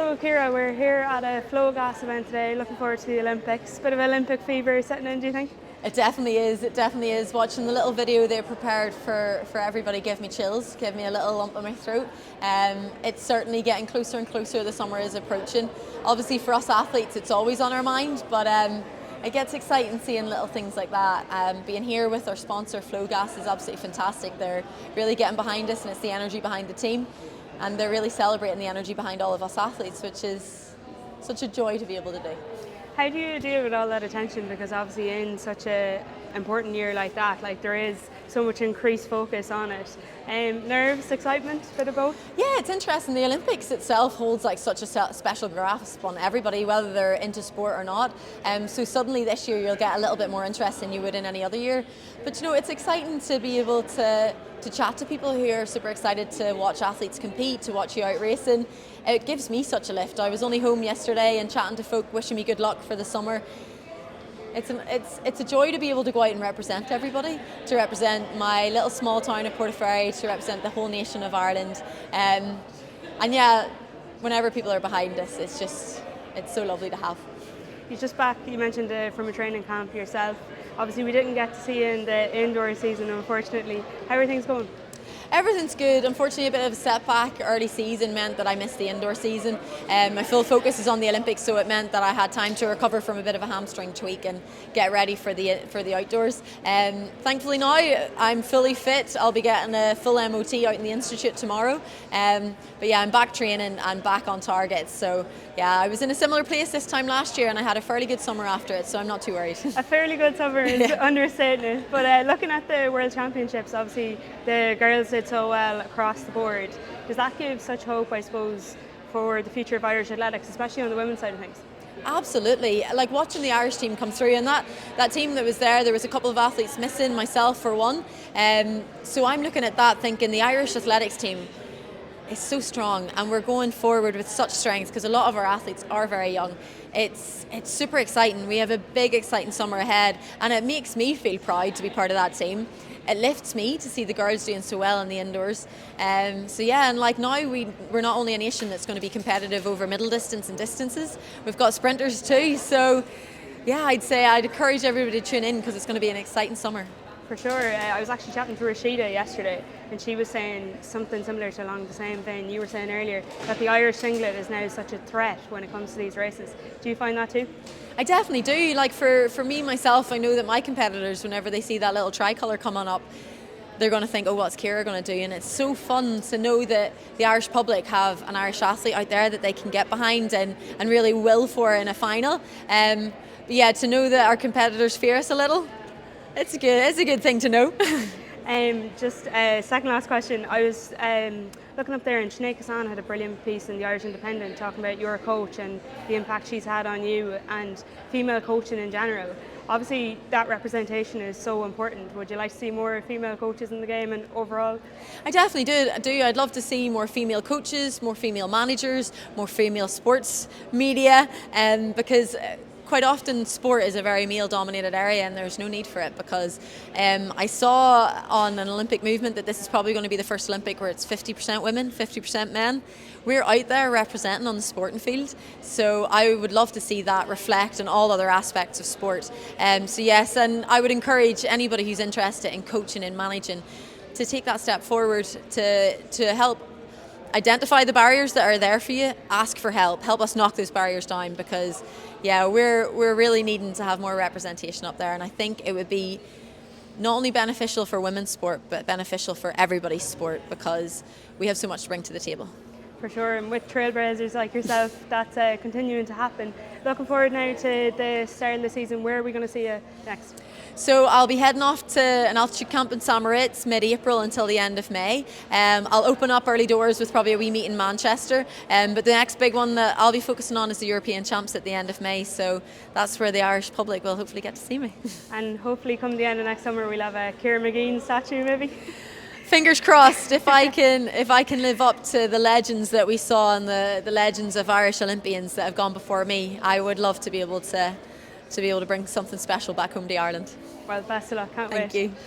So Ciara, we're here at a Flogas event today, looking forward to the Olympics. Bit of Olympic fever setting in, do you think? It definitely is. It definitely is. Watching the little video they prepared for everybody gave me chills, gave me a little lump in my throat. It's certainly getting closer and closer. The summer is approaching. Obviously, for us athletes, it's always on our mind, but it gets exciting seeing little things like that. Being here with our sponsor, Flogas, is absolutely fantastic. They're really getting behind us, and it's the energy behind the team, and they're really celebrating the energy behind all of us athletes, which is such a joy to be able to do. How do you deal with all that attention? Because obviously in such a important year like that, like there is so much increased focus on it. Nerves, excitement, bit of both? Yeah, it's interesting. The Olympics itself holds like such a special grasp on everybody, whether they're into sport or not. So suddenly this year you'll get a little bit more interest than you would in any other year. But you know, it's exciting to be able to chat to people who are super excited to watch athletes compete, to watch you out racing. It gives me such a lift. I was only home yesterday and chatting to folk, wishing me good luck for the summer. It's a joy to be able to go out and represent everybody, to represent my little small town of Portaferry, to represent the whole nation of Ireland. And yeah, whenever people are behind us, it's so lovely to have. You're just back, you mentioned from a training camp yourself. Obviously we didn't get to see you in the indoor season, unfortunately. How are things going? Everything's good. Unfortunately, a bit of a setback. Early season meant that I missed the indoor season. My full focus is on the Olympics, so it meant that I had time to recover from a bit of a hamstring tweak and get ready for the outdoors. Thankfully now I'm fully fit. I'll be getting a full MOT out in the Institute tomorrow. But yeah, I'm back training and back on target. So yeah, I was in a similar place this time last year and I had a fairly good summer after it, so I'm not too worried. A fairly good summer is understating it. But looking at the World Championships, obviously the girls did so well across the board. Does that give such hope, I suppose, for the future of Irish athletics, especially on the women's side of things? Absolutely. Like watching the Irish team come through, and that team that was there was a couple of athletes missing, myself for one. So I'm looking at that thinking the Irish athletics team is so strong and we're going forward with such strength because a lot of our athletes are very young. It's super exciting. We have a big exciting summer ahead and it makes me feel proud to be part of that team. It lifts me to see the girls doing so well in the indoors. So yeah, and like now we're not only a nation that's going to be competitive over middle distance and distances, we've got sprinters too. So yeah, I'd encourage everybody to tune in because it's going to be an exciting summer. For sure. I was actually chatting to Rashida yesterday and she was saying something similar to along the same vein you were saying earlier, that the Irish singlet is now such a threat when it comes to these races. Do you find that too? I definitely do. Like for me myself, I know that my competitors, whenever they see that little tricolour coming up, they're going to think, oh, what's Ciara going to do? And it's so fun to know that the Irish public have an Irish athlete out there that they can get behind and really will for in a final. But yeah, to know that our competitors fear us a little, it's a good thing to know. Just a second last question. I was looking up there and Sinead Hassan had a brilliant piece in the Irish Independent talking about your coach and the impact she's had on you and female coaching in general. Obviously that representation is so important. Would you like to see more female coaches in the game and overall? I definitely do. I'd love to see more female coaches, more female managers, more female sports media, because quite often sport is a very male dominated area and there's no need for it because I saw on an Olympic movement that this is probably going to be the first Olympic where it's 50% women, 50% men. We're out there representing on the sporting field, so I would love to see that reflect in all other aspects of sport. So yes, and I would encourage anybody who's interested in coaching and managing to take that step forward to help identify the barriers that are there for you, ask for help us knock those barriers down because yeah, we're really needing to have more representation up there and I think it would be not only beneficial for women's sport but beneficial for everybody's sport because we have so much to bring to the table. For sure, and with trailblazers like yourself, that's continuing to happen. Looking forward now to the start of the season. Where are we going to see you next? So I'll be heading off to an altitude camp in St Moritz mid-April until the end of May. I'll open up early doors with probably a wee meet in Manchester. But the next big one that I'll be focusing on is the European Champs at the end of May. So that's where the Irish public will hopefully get to see me. And hopefully come the end of next summer we'll have a Ciara Mageean statue maybe? Fingers crossed. If I can live up to the legends that we saw and the legends of Irish Olympians that have gone before me, I would love to be able to bring something special back home to Ireland. Well, best of luck. Can't wait. Thank you.